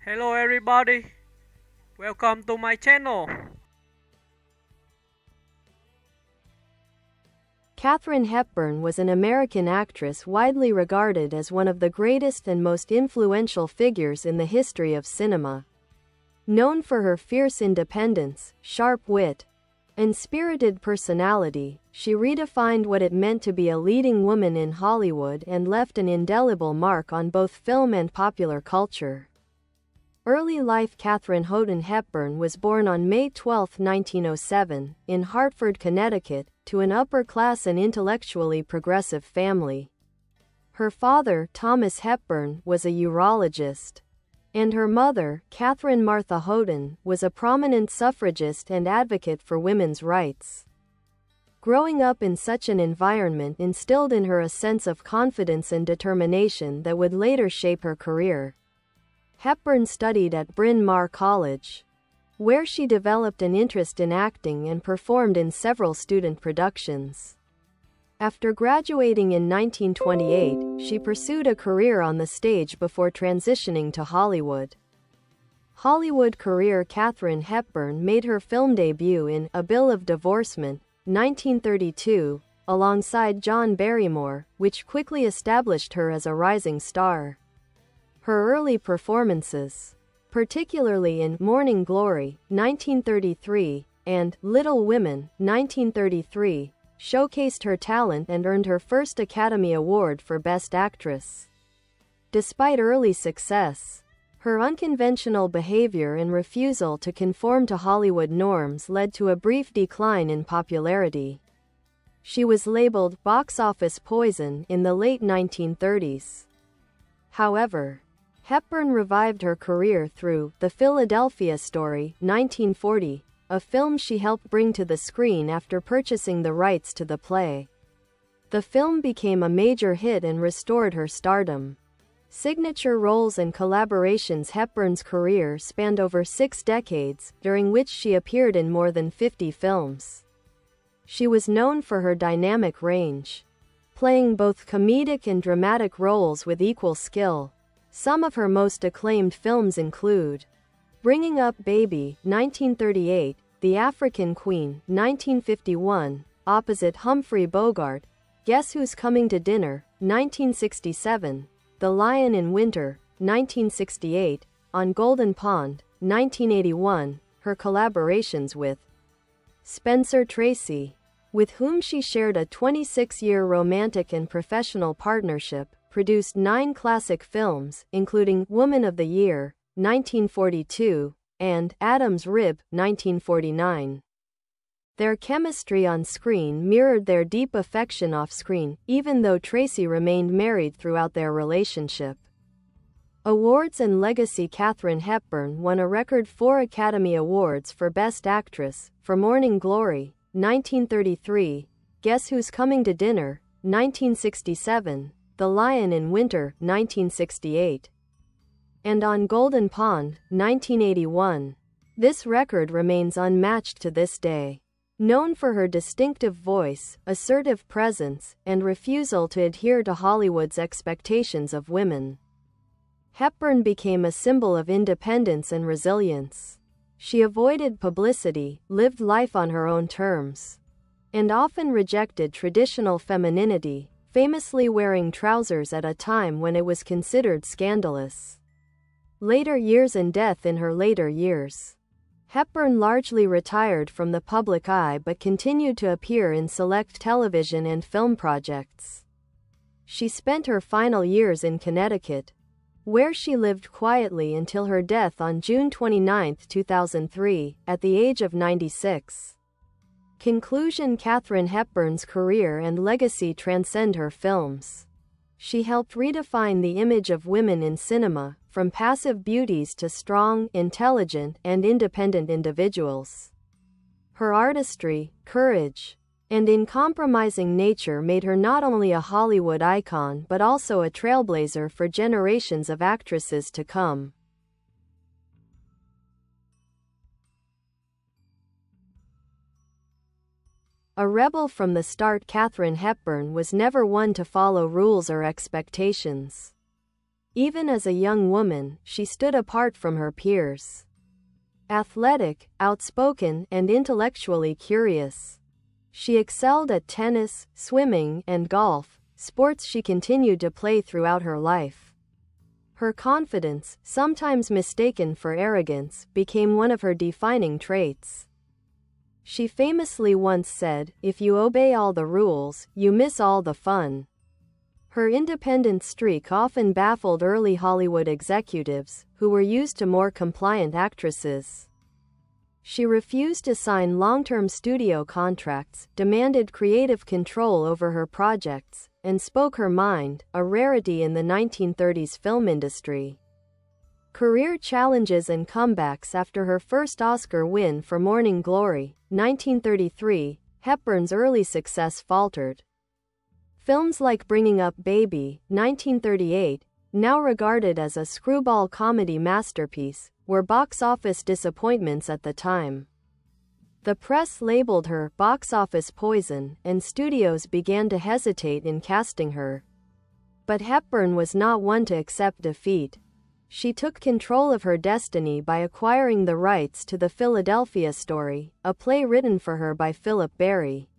Hello everybody, welcome to my channel. Katharine Hepburn was an American actress widely regarded as one of the greatest and most influential figures in the history of cinema. Known for her fierce independence, sharp wit, and spirited personality, she redefined what it meant to be a leading woman in Hollywood and left an indelible mark on both film and popular culture. Early life. Katharine Houghton Hepburn was born on May 12, 1907, in Hartford, Connecticut, to an upper-class and intellectually progressive family. Her father, Thomas Hepburn, was a urologist, and her mother, Katharine Martha Houghton, was a prominent suffragist and advocate for women's rights. Growing up in such an environment instilled in her a sense of confidence and determination that would later shape her career. Hepburn studied at Bryn Mawr College, where she developed an interest in acting and performed in several student productions. After graduating in 1928, she pursued a career on the stage before transitioning to Hollywood. Hollywood career. Katharine Hepburn made her film debut in A Bill of Divorcement, 1932, alongside John Barrymore, which quickly established her as a rising star. Her early performances, particularly in Morning Glory, 1933, and Little Women, 1933, showcased her talent and earned her first Academy Award for Best Actress. Despite early success, her unconventional behavior and refusal to conform to Hollywood norms led to a brief decline in popularity. She was labeled box office poison in the late 1930s. However, Hepburn revived her career through The Philadelphia Story, 1940, a film she helped bring to the screen after purchasing the rights to the play. The film became a major hit and restored her stardom. Signature roles and collaborations. Hepburn's career spanned over 6 decades, during which she appeared in more than 50 films. She was known for her dynamic range, playing both comedic and dramatic roles with equal skill. Some of her most acclaimed films include Bringing Up Baby, 1938, The African Queen, 1951, opposite Humphrey Bogart, Guess Who's Coming to Dinner, 1967, The Lion in Winter, 1968, On Golden Pond, 1981, her collaborations with Spencer Tracy, with whom she shared a 26-year romantic and professional partnership, produced 9 classic films, including Woman of the Year, 1942, and Adam's Rib, 1949. Their chemistry on screen mirrored their deep affection off-screen, even though Tracy remained married throughout their relationship. Awards and legacy. Katharine Hepburn won a record 4 Academy Awards for Best Actress, for Morning Glory, 1933, Guess Who's Coming to Dinner, 1967, The Lion in Winter, 1968, and On Golden Pond, 1981. This record remains unmatched to this day. Known for her distinctive voice, assertive presence, and refusal to adhere to Hollywood's expectations of women, Hepburn became a symbol of independence and resilience. She avoided publicity, lived life on her own terms, and often rejected traditional femininity, famously wearing trousers at a time when it was considered scandalous. Later years and death. In her later years, Hepburn largely retired from the public eye but continued to appear in select television and film projects. She spent her final years in Connecticut, where she lived quietly until her death on June 29, 2003, at the age of 96. Conclusion. Katharine Hepburn's career and legacy transcend her films. She helped redefine the image of women in cinema, from passive beauties to strong, intelligent, and independent individuals. Her artistry, courage, and uncompromising nature made her not only a Hollywood icon but also a trailblazer for generations of actresses to come. A rebel from the start. Katharine Hepburn was never one to follow rules or expectations. Even as a young woman, she stood apart from her peers. Athletic, outspoken, and intellectually curious, she excelled at tennis, swimming, and golf, sports she continued to play throughout her life. Her confidence, sometimes mistaken for arrogance, became one of her defining traits. She famously once said, "If you obey all the rules, you miss all the fun." Her independent streak often baffled early Hollywood executives, who were used to more compliant actresses. She refused to sign long-term studio contracts, demanded creative control over her projects, and spoke her mind, a rarity in the 1930s film industry. Career challenges and comebacks. After her first Oscar win for Morning Glory, 1933, Hepburn's early success faltered. Films like Bringing Up Baby, 1938, now regarded as a screwball comedy masterpiece, were box office disappointments at the time. The press labeled her box office poison, and studios began to hesitate in casting her. But Hepburn was not one to accept defeat. She took control of her destiny by acquiring the rights to The Philadelphia Story, a play written for her by Philip Barry.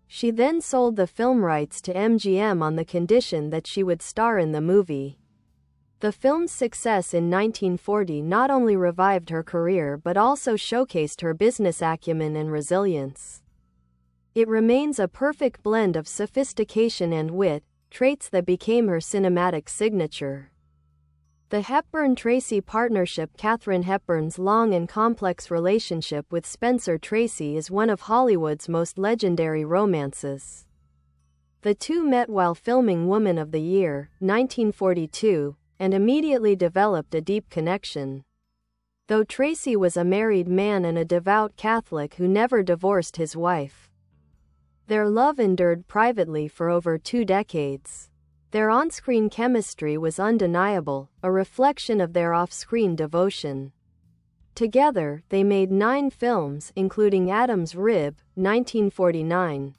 She then sold the film rights to MGM on the condition that she would star in the movie. The film's success in 1940 not only revived her career but also showcased her business acumen and resilience. It remains a perfect blend of sophistication and wit, traits that became her cinematic signature. The Hepburn-Tracy partnership. Katharine Hepburn's long and complex relationship with Spencer Tracy is one of Hollywood's most legendary romances. The two met while filming Woman of the Year, 1942, and immediately developed a deep connection. Though Tracy was a married man and a devout Catholic who never divorced his wife, their love endured privately for over 2 decades. Their on-screen chemistry was undeniable, a reflection of their off-screen devotion. Together, they made 9 films, including Adam's Rib, 1949,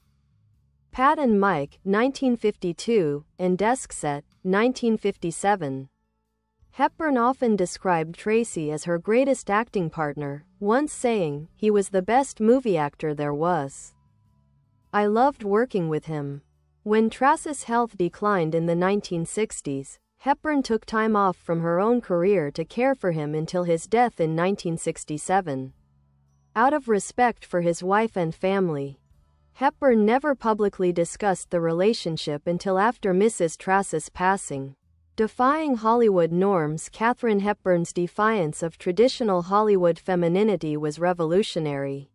Pat and Mike, 1952, and Desk Set, 1957. Hepburn often described Tracy as her greatest acting partner, once saying, "He was the best movie actor there was. I loved working with him." When Tracy's health declined in the 1960s, Hepburn took time off from her own career to care for him until his death in 1967. Out of respect for his wife and family, Hepburn never publicly discussed the relationship until after Mrs. Tracy's passing. Defying Hollywood norms. Katharine Hepburn's defiance of traditional Hollywood femininity was revolutionary.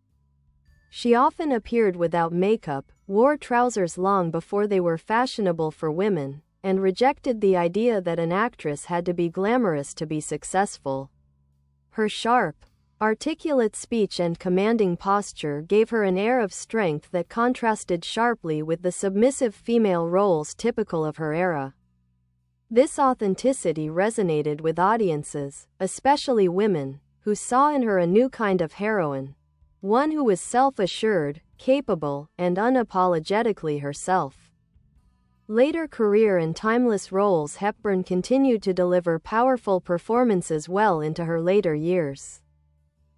She often appeared without makeup, wore trousers long before they were fashionable for women, and rejected the idea that an actress had to be glamorous to be successful. Her sharp, articulate speech and commanding posture gave her an air of strength that contrasted sharply with the submissive female roles typical of her era. This authenticity resonated with audiences, especially women, who saw in her a new kind of heroine, one who was self-assured, capable, and unapologetically herself. Later career and timeless roles. Hepburn continued to deliver powerful performances well into her later years.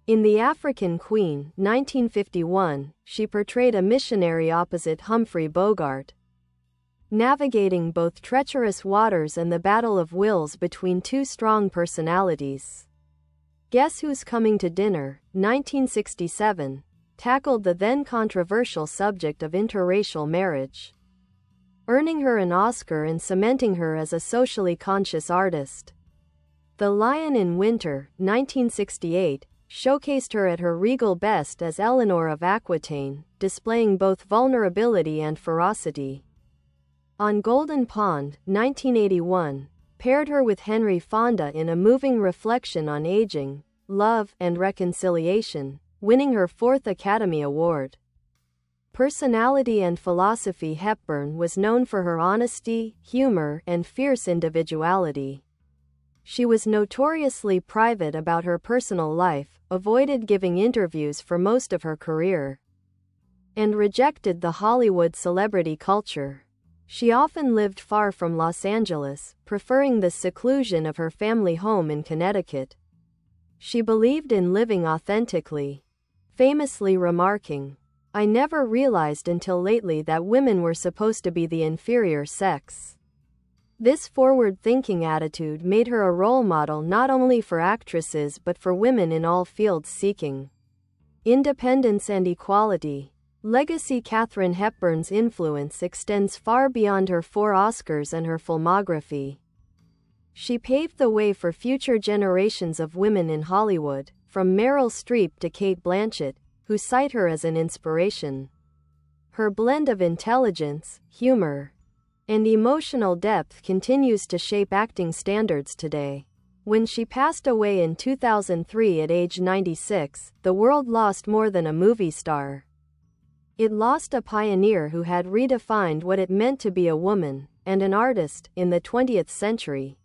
In The African Queen, 1951, she portrayed a missionary opposite Humphrey Bogart, navigating both treacherous waters and the battle of wills between two strong personalities. Guess Who's Coming to Dinner, 1967, tackled the then controversial subject of interracial marriage, earning her an Oscar and cementing her as a socially conscious artist. The Lion in Winter, 1968, showcased her at her regal best as Eleanor of Aquitaine, displaying both vulnerability and ferocity. On Golden Pond, 1981, paired her with Henry Fonda in a moving reflection on aging, love, and reconciliation, winning her 4th Academy Award. Personality and philosophy. Hepburn was known for her honesty, humor, and fierce individuality. She was notoriously private about her personal life, avoided giving interviews for most of her career, and rejected the Hollywood celebrity culture. She often lived far from Los Angeles, preferring the seclusion of her family home in Connecticut. She believed in living authentically, famously remarking, "I never realized until lately that women were supposed to be the inferior sex." This forward-thinking attitude made her a role model not only for actresses but for women in all fields seeking independence and equality. Legacy. Katharine Hepburn's influence extends far beyond her 4 Oscars and her filmography. She paved the way for future generations of women in Hollywood, from Meryl Streep to Cate Blanchett, who cite her as an inspiration. Her blend of intelligence, humor, and emotional depth continues to shape acting standards today. When she passed away in 2003 at age 96, the world lost more than a movie star. It lost a pioneer who had redefined what it meant to be a woman, and an artist, in the 20th century.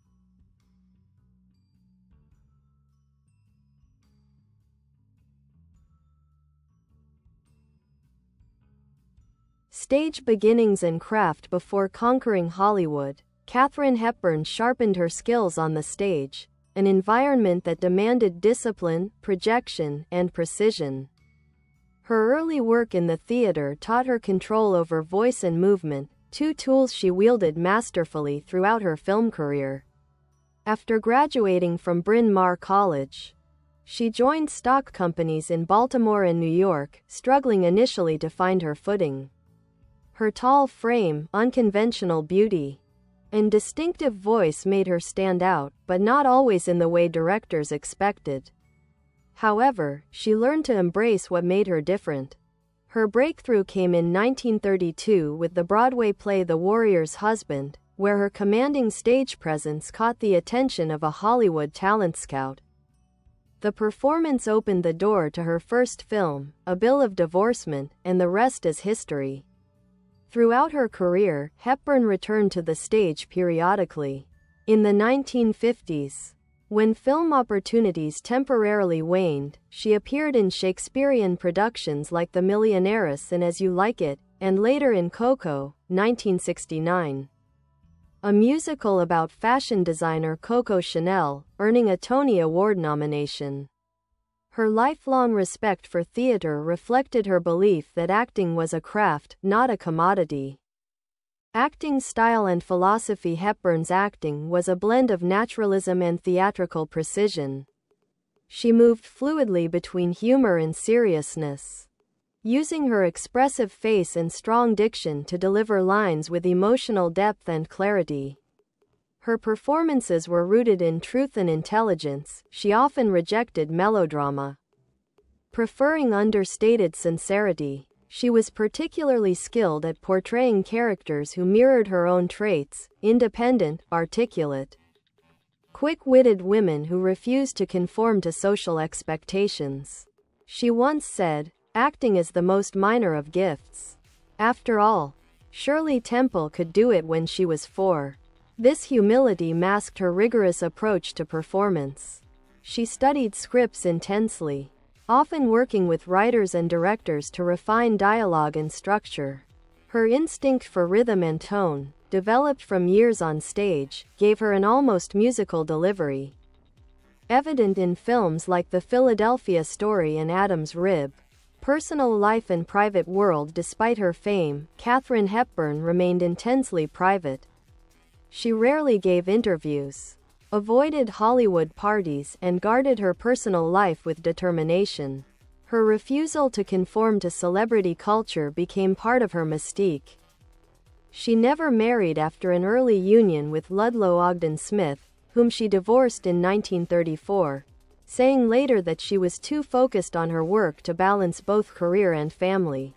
Stage beginnings and craft. Before conquering Hollywood, Katharine Hepburn sharpened her skills on the stage, an environment that demanded discipline, projection, and precision. Her early work in the theater taught her control over voice and movement, 2 tools she wielded masterfully throughout her film career. After graduating from Bryn Mawr College, she joined stock companies in Baltimore and New York, struggling initially to find her footing. Her tall frame, unconventional beauty, and distinctive voice made her stand out, but not always in the way directors expected. However, she learned to embrace what made her different. Her breakthrough came in 1932 with the Broadway play The Warrior's Husband, where her commanding stage presence caught the attention of a Hollywood talent scout. The performance opened the door to her first film, A Bill of Divorcement, and the rest is history. Throughout her career, Hepburn returned to the stage periodically. In the 1950s, when film opportunities temporarily waned, she appeared in Shakespearean productions like The Millionaires and As You Like It, and later in Coco, 1969. A musical about fashion designer Coco Chanel, earning a Tony Award nomination. Her lifelong respect for theater reflected her belief that acting was a craft, not a commodity. Acting style and philosophy. Hepburn's acting was a blend of naturalism and theatrical precision. She moved fluidly between humor and seriousness, using her expressive face and strong diction to deliver lines with emotional depth and clarity. Her performances were rooted in truth and intelligence. She often rejected melodrama, preferring understated sincerity. She was particularly skilled at portraying characters who mirrored her own traits: independent, articulate, quick-witted women who refused to conform to social expectations. She once said, "Acting is the most minor of gifts." After all, Shirley Temple could do it when she was 4. This humility masked her rigorous approach to performance. She studied scripts intensely, often working with writers and directors to refine dialogue and structure. Her instinct for rhythm and tone, developed from years on stage, gave her an almost musical delivery, evident in films like The Philadelphia Story and Adam's Rib. Personal life and private world. Despite her fame, Katharine Hepburn remained intensely private. She rarely gave interviews, avoided Hollywood parties, and guarded her personal life with determination. Her refusal to conform to celebrity culture became part of her mystique. She never married after an early union with Ludlow Ogden Smith, whom she divorced in 1934, saying later that she was too focused on her work to balance both career and family.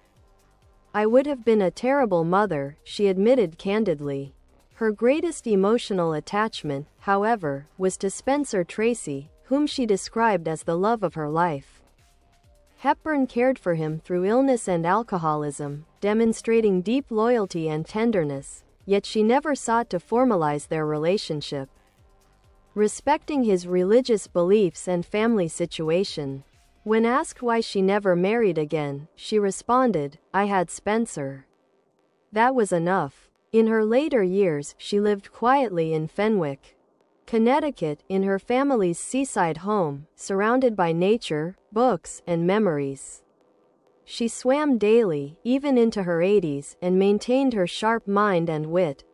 "I would have been a terrible mother," she admitted candidly. Her greatest emotional attachment, however, was to Spencer Tracy, whom she described as the love of her life. Hepburn cared for him through illness and alcoholism, demonstrating deep loyalty and tenderness, yet she never sought to formalize their relationship. Respecting his religious beliefs and family situation. When asked why she never married again, she responded, "I had Spencer. That was enough." In her later years, she lived quietly in Fenwick, Connecticut, in her family's seaside home, surrounded by nature, books, and memories. She swam daily, even into her 80s, and maintained her sharp mind and wit.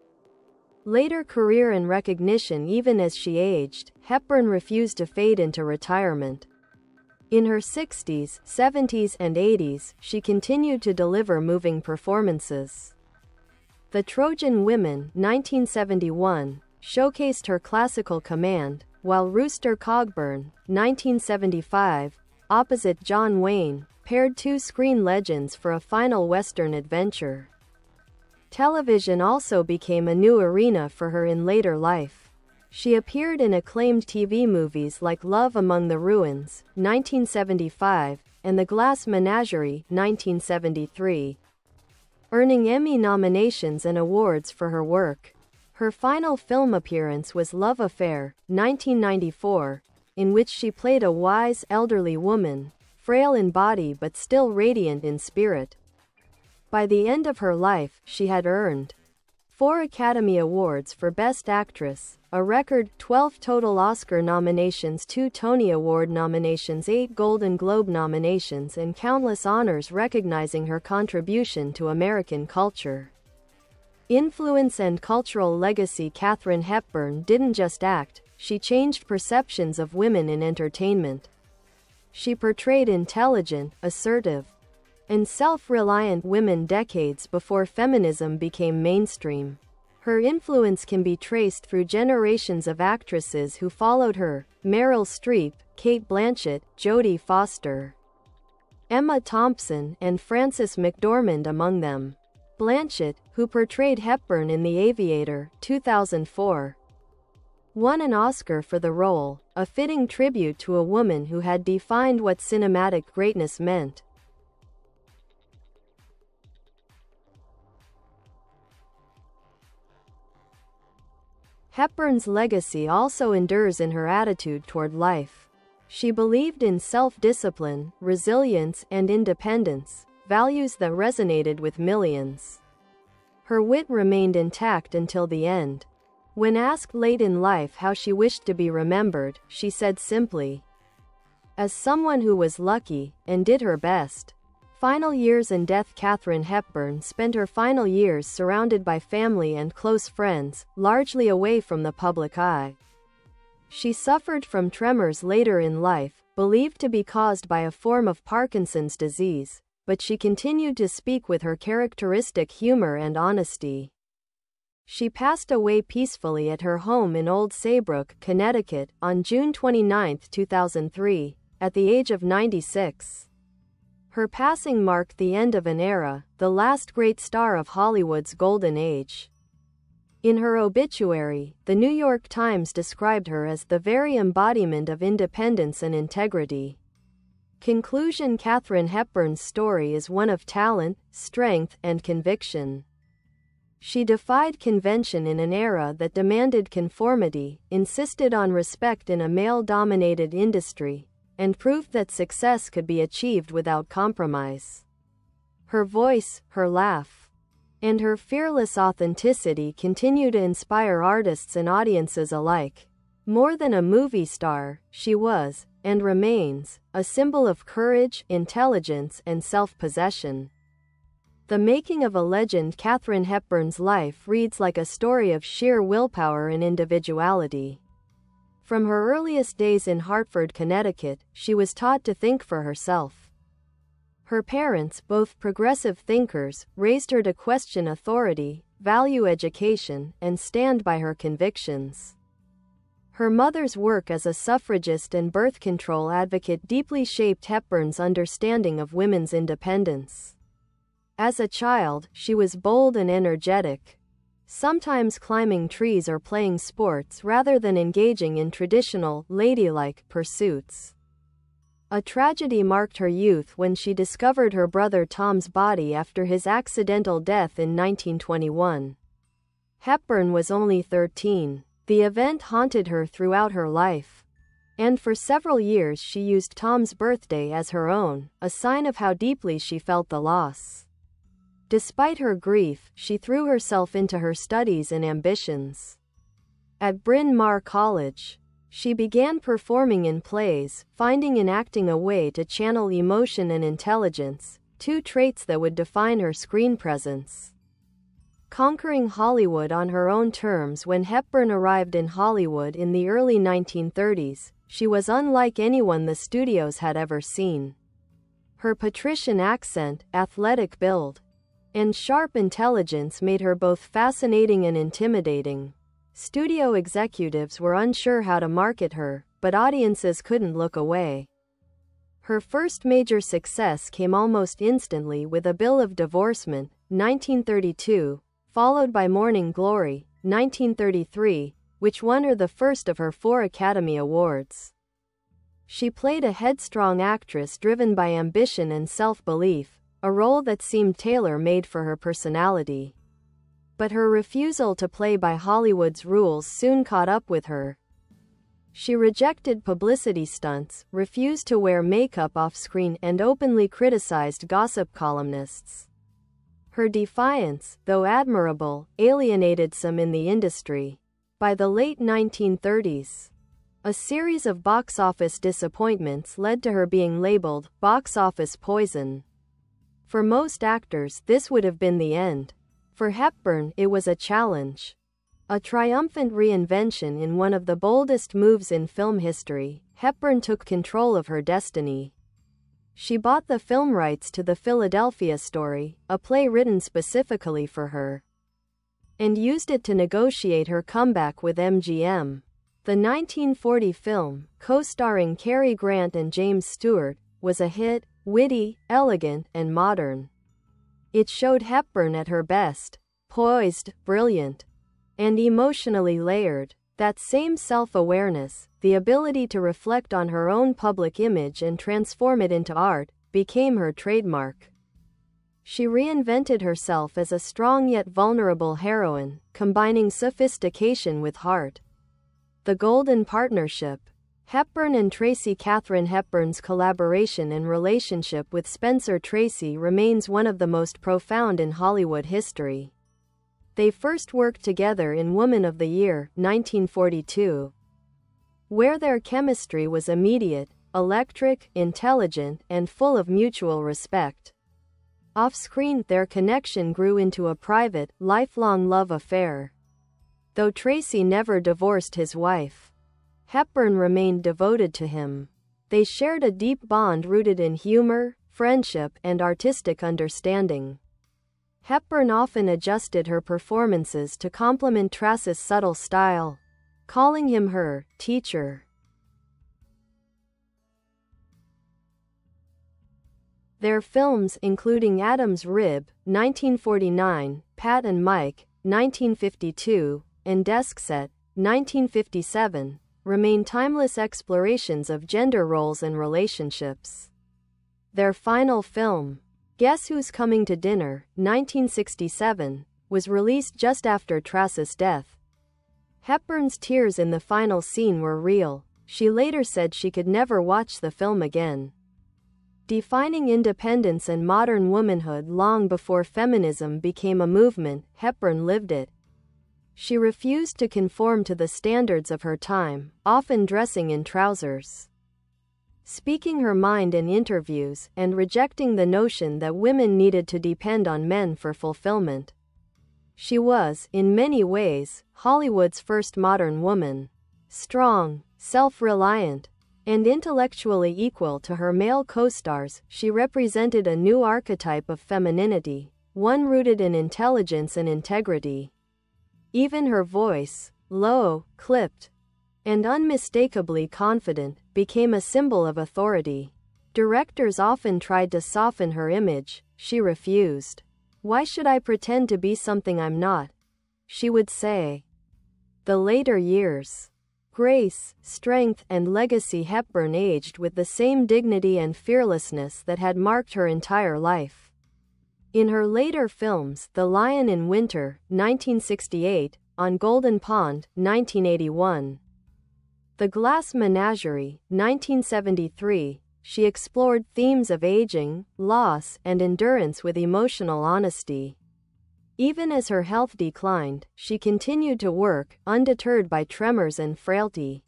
Later career and recognition. Even as she aged, Hepburn refused to fade into retirement. In her 60s, 70s, and 80s, she continued to deliver moving performances. The Trojan Women, 1971, showcased her classical command, while Rooster Cogburn, 1975, opposite John Wayne, paired two screen legends for a final Western adventure. Television also became a new arena for her in later life. She appeared in acclaimed TV movies like Love Among the Ruins, 1975, and The Glass Menagerie, 1973, earning Emmy nominations and awards for her work. Her final film appearance was Love Affair, 1994, in which she played a wise, elderly woman, frail in body but still radiant in spirit. By the end of her life, she had earned 4 Academy Awards for Best Actress, a record 12 total Oscar nominations, 2 Tony Award nominations, 8 Golden Globe nominations, and countless honors recognizing her contribution to American culture. Influence and cultural legacy. Katharine Hepburn didn't just act, she changed perceptions of women in entertainment. She portrayed intelligent, assertive, and self-reliant women decades before feminism became mainstream. Her influence can be traced through generations of actresses who followed her: Meryl Streep, Cate Blanchett, Jodie Foster, Emma Thompson, and Frances McDormand among them. Blanchett, who portrayed Hepburn in The Aviator, 2004, won an Oscar for the role, a fitting tribute to a woman who had defined what cinematic greatness meant. Hepburn's legacy also endures in her attitude toward life. She believed in self-discipline, resilience, and independence, values that resonated with millions. Her wit remained intact until the end. When asked late in life how she wished to be remembered, she said simply, "As someone who was lucky, and did her best." Final years and death. Katharine Hepburn spent her final years surrounded by family and close friends, largely away from the public eye. She suffered from tremors later in life, believed to be caused by a form of Parkinson's disease, but she continued to speak with her characteristic humor and honesty. She passed away peacefully at her home in Old Saybrook, Connecticut, on June 29, 2003, at the age of 96. Her passing marked the end of an era, the last great star of Hollywood's golden age. In her obituary, the New York Times described her as the very embodiment of independence and integrity. Conclusion. Katharine Hepburn's story is one of talent, strength, and conviction. She defied convention in an era that demanded conformity, insisted on respect in a male-dominated industry, and proved that success could be achieved without compromise. Her voice, her laugh, and her fearless authenticity continue to inspire artists and audiences alike. More than a movie star, she was, and remains, a symbol of courage, intelligence, and self-possession. The making of a legend. Katharine Hepburn's life reads like a story of sheer willpower and individuality. From her earliest days in Hartford, Connecticut, she was taught to think for herself. Her parents, both progressive thinkers, raised her to question authority, value education, and stand by her convictions. Her mother's work as a suffragist and birth control advocate deeply shaped Hepburn's understanding of women's independence. As a child, she was bold and energetic, sometimes climbing trees or playing sports rather than engaging in traditional, ladylike pursuits. A tragedy marked her youth when she discovered her brother Tom's body after his accidental death in 1921. Hepburn was only 13. The event haunted her throughout her life, and for several years she used Tom's birthday as her own, a sign of how deeply she felt the loss. Despite her grief, she threw herself into her studies and ambitions. At Bryn Mawr College, she began performing in plays, finding in acting a way to channel emotion and intelligence, two traits that would define her screen presence. Conquering Hollywood on her own terms. When Hepburn arrived in Hollywood in the early 1930s, she was unlike anyone the studios had ever seen. Her patrician accent, athletic build, and sharp intelligence made her both fascinating and intimidating. Studio executives were unsure how to market her, but audiences couldn't look away. Her first major success came almost instantly with A Bill of Divorcement, 1932, followed by Morning Glory, 1933, which won her the first of her 4 Academy Awards. She played a headstrong actress driven by ambition and self-belief, a role that seemed tailor-made for her personality. But her refusal to play by Hollywood's rules soon caught up with her. She rejected publicity stunts, refused to wear makeup off-screen, and openly criticized gossip columnists. Her defiance, though admirable, alienated some in the industry. By the late 1930s, a series of box office disappointments led to her being labeled box office poison. For most actors, this would have been the end. For Hepburn, it was a challenge. A triumphant reinvention in one of the boldest moves in film history, Hepburn took control of her destiny. She bought the film rights to The Philadelphia Story, a play written specifically for her, and used it to negotiate her comeback with MGM. The 1940 film, co-starring Cary Grant and James Stewart, was a hit, witty, elegant, and modern. It showed Hepburn at her best, poised, brilliant, and emotionally layered. That same self-awareness, the ability to reflect on her own public image and transform it into art, became her trademark. She reinvented herself as a strong yet vulnerable heroine, combining sophistication with heart. The Golden Partnership. Hepburn and Tracy. Katharine Hepburn's collaboration and relationship with Spencer Tracy remains one of the most profound in Hollywood history. They first worked together in Woman of the Year, 1942, where their chemistry was immediate, electric, intelligent, and full of mutual respect. Off-screen, their connection grew into a private, lifelong love affair. Though Tracy never divorced his wife, Hepburn remained devoted to him. They shared a deep bond rooted in humor, friendship, and artistic understanding. Hepburn often adjusted her performances to complement Tracy's subtle style, calling him her teacher. Their films, including Adam's Rib, 1949, Pat and Mike, 1952, and Desk Set, 1957, remain timeless explorations of gender roles and relationships. Their final film, Guess Who's Coming to Dinner, 1967, was released just after Tracy's death. Hepburn's tears in the final scene were real. She later said she could never watch the film again. Defining independence and modern womanhood long before feminism became a movement, Hepburn lived it. She refused to conform to the standards of her time, often dressing in trousers, speaking her mind in interviews, and rejecting the notion that women needed to depend on men for fulfillment. She was, in many ways, Hollywood's first modern woman. Strong, self-reliant, and intellectually equal to her male co-stars, she represented a new archetype of femininity, one rooted in intelligence and integrity. Even her voice, low, clipped, and unmistakably confident, became a symbol of authority. Directors often tried to soften her image. She refused. "Why should I pretend to be something I'm not?" she would say. The later years. Grace, strength, and legacy. Hepburn aged with the same dignity and fearlessness that had marked her entire life. In her later films, The Lion in Winter, 1968, On Golden Pond, 1981, The Glass Menagerie, 1973, she explored themes of aging, loss, and endurance with emotional honesty. Even as her health declined, she continued to work, undeterred by tremors and frailty.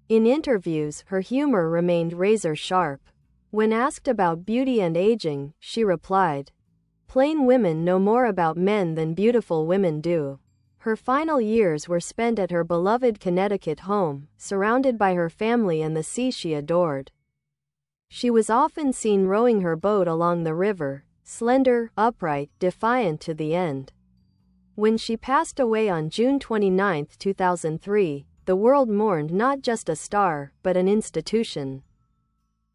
In interviews, her humor remained razor-sharp. When asked about beauty and aging, she replied, "Plain women know more about men than beautiful women do." Her final years were spent at her beloved Connecticut home, surrounded by her family and the sea she adored. She was often seen rowing her boat along the river, slender, upright, defiant to the end. When she passed away on June 29, 2003, the world mourned not just a star, but an institution.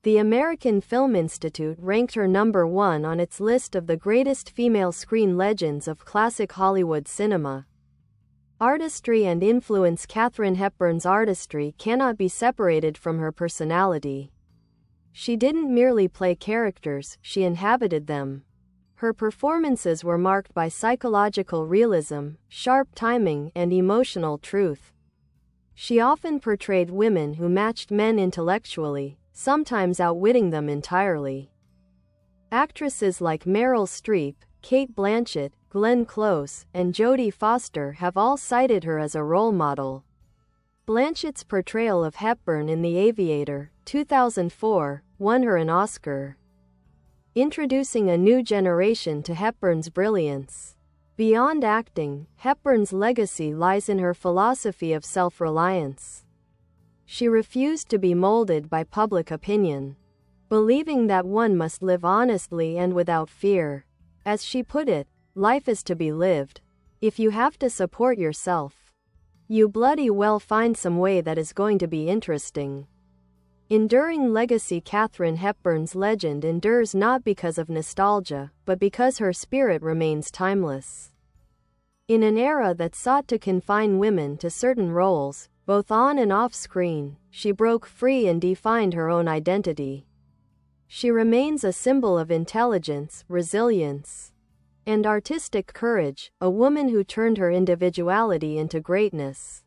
The American Film Institute ranked her number 1 on its list of the greatest female screen legends of classic Hollywood cinema. Artistry and influence. Katharine Hepburn's artistry cannot be separated from her personality. She didn't merely play characters, she inhabited them. Her performances were marked by psychological realism, sharp timing, and emotional truth. She often portrayed women who matched men intellectually, sometimes outwitting them entirely. Actresses like Meryl Streep, Cate Blanchett, Glenn Close, and Jodie Foster have all cited her as a role model. Blanchett's portrayal of Hepburn in The Aviator, 2004, won her an Oscar, introducing a new generation to Hepburn's brilliance. Beyond acting, Hepburn's legacy lies in her philosophy of self-reliance. She refused to be molded by public opinion, believing that one must live honestly and without fear. As she put it, life is to be lived. If you have to support yourself, you bloody well find some way that is going to be interesting. Enduring legacy. Katharine Hepburn's legend endures not because of nostalgia, but because her spirit remains timeless. In an era that sought to confine women to certain roles, both on and off screen, she broke free and defined her own identity. She remains a symbol of intelligence, resilience, and artistic courage, a woman who turned her individuality into greatness.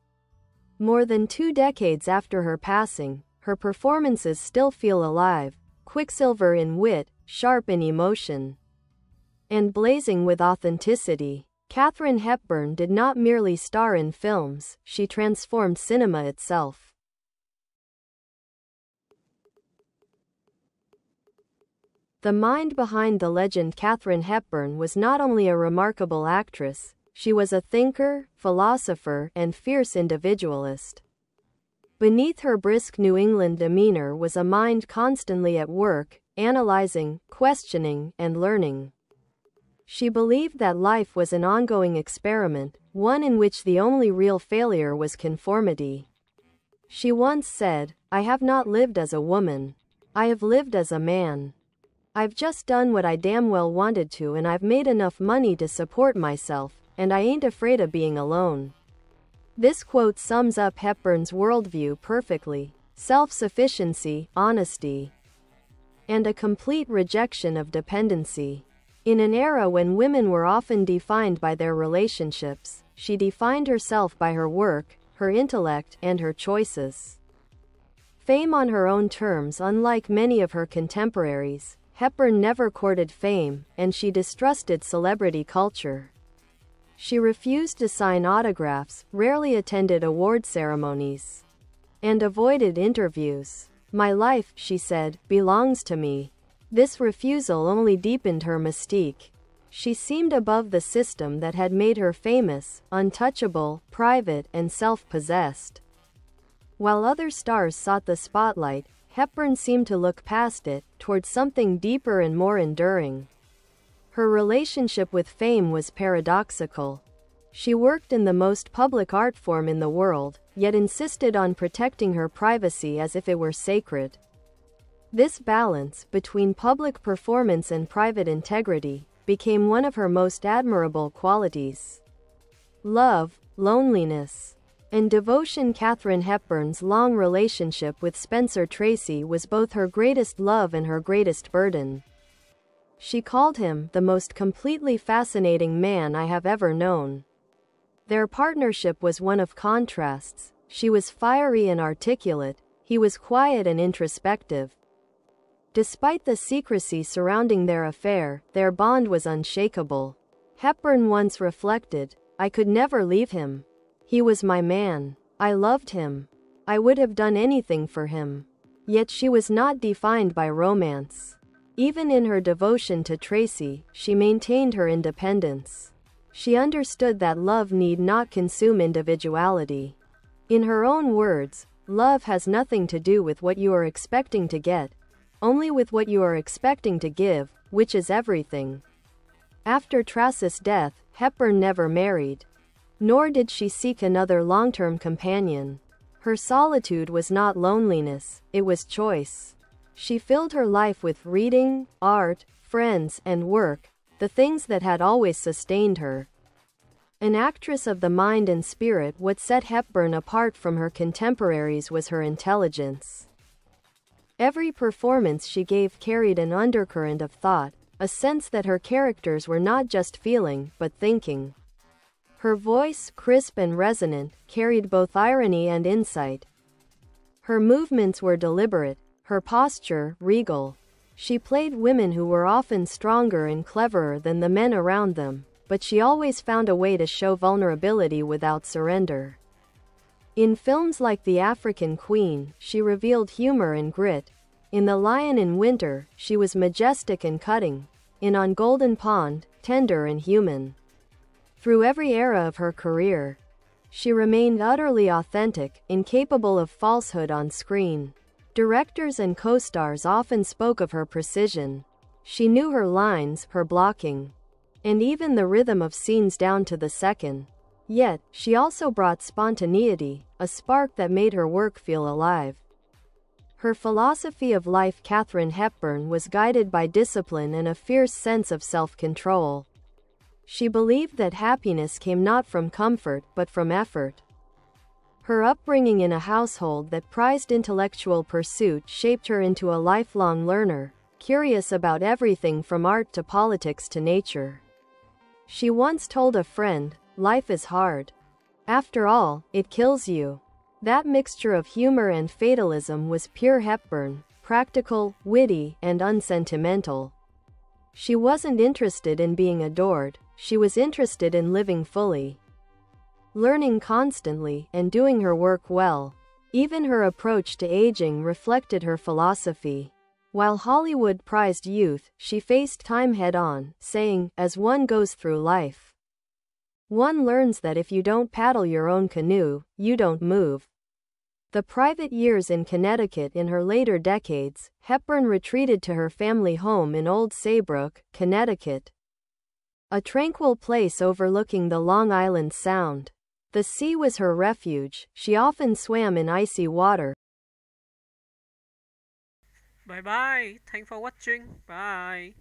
More than 2 decades after her passing, her performances still feel alive, quicksilver in wit, sharp in emotion, and blazing with authenticity. Katharine Hepburn did not merely star in films, she transformed cinema itself. The mind behind the legend. Katharine Hepburn was not only a remarkable actress, she was a thinker, philosopher, and fierce individualist. Beneath her brisk New England demeanor was a mind constantly at work, analyzing, questioning, and learning. She believed that life was an ongoing experiment, one in which the only real failure was conformity. She once said, "I have not lived as a woman. I have lived as a man. I've just done what I damn well wanted to, and I've made enough money to support myself, and I ain't afraid of being alone." This quote sums up Hepburn's worldview perfectly: self-sufficiency, honesty, and a complete rejection of dependency. In an era when women were often defined by their relationships, she defined herself by her work, her intellect, and her choices. Fame on her own terms. Unlike many of her contemporaries, Hepburn never courted fame, and she distrusted celebrity culture. She refused to sign autographs, rarely attended award ceremonies, and avoided interviews. "My life," she said, "belongs to me." This refusal only deepened her mystique. She seemed above the system that had made her famous, untouchable, private, and self-possessed. While other stars sought the spotlight, Hepburn seemed to look past it, towards something deeper and more enduring. Her relationship with fame was paradoxical. She worked in the most public art form in the world, yet insisted on protecting her privacy as if it were sacred. This balance between public performance and private integrity became one of her most admirable qualities. Love, loneliness, and devotion. Katharine Hepburn's long relationship with Spencer Tracy was both her greatest love and her greatest burden. She called him the most completely fascinating man I have ever known. Their partnership was one of contrasts. She was fiery and articulate, he was quiet and introspective. Despite the secrecy surrounding their affair, their bond was unshakable. Hepburn once reflected, "I could never leave him. He was my man. I loved him. I would have done anything for him." Yet she was not defined by romance. Even in her devotion to Tracy, she maintained her independence. She understood that love need not consume individuality. In her own words, "Love has nothing to do with what you are expecting to get, only with what you are expecting to give, which is everything." After Tracy's death, Hepburn never married. Nor did she seek another long-term companion. Her solitude was not loneliness, it was choice. She filled her life with reading, art, friends, and work, the things that had always sustained her. An actress of the mind and spirit, what set Hepburn apart from her contemporaries was her intelligence. Every performance she gave carried an undercurrent of thought, a sense that her characters were not just feeling, but thinking. Her voice, crisp and resonant, carried both irony and insight. Her movements were deliberate, her posture, regal. She played women who were often stronger and cleverer than the men around them, but she always found a way to show vulnerability without surrender. In films like The African Queen, she revealed humor and grit. In The Lion in Winter, she was majestic and cutting. In On Golden Pond, tender and human. Through every era of her career, she remained utterly authentic, incapable of falsehood on screen. Directors and co-stars often spoke of her precision. She knew her lines, her blocking, and even the rhythm of scenes down to the second. Yet, she also brought spontaneity, a spark that made her work feel alive. Her philosophy of life, Katharine Hepburn, was guided by discipline and a fierce sense of self-control. She believed that happiness came not from comfort, but from effort. Her upbringing in a household that prized intellectual pursuit shaped her into a lifelong learner, curious about everything from art to politics to nature. She once told a friend, "Life is hard. After all, it kills you." That mixture of humor and fatalism was pure Hepburn, practical, witty, and unsentimental. She wasn't interested in being adored, she was interested in living fully, learning constantly, and doing her work well. Even her approach to aging reflected her philosophy. While Hollywood prized youth, she faced time head-on, saying, "As one goes through life, one learns that if you don't paddle your own canoe, you don't move." The private years in Connecticut. In her later decades, Hepburn retreated to her family home in Old Saybrook, Connecticut, a tranquil place overlooking the Long Island Sound. The sea was her refuge. She often swam in icy water. Bye bye. Thanks for watching. Bye.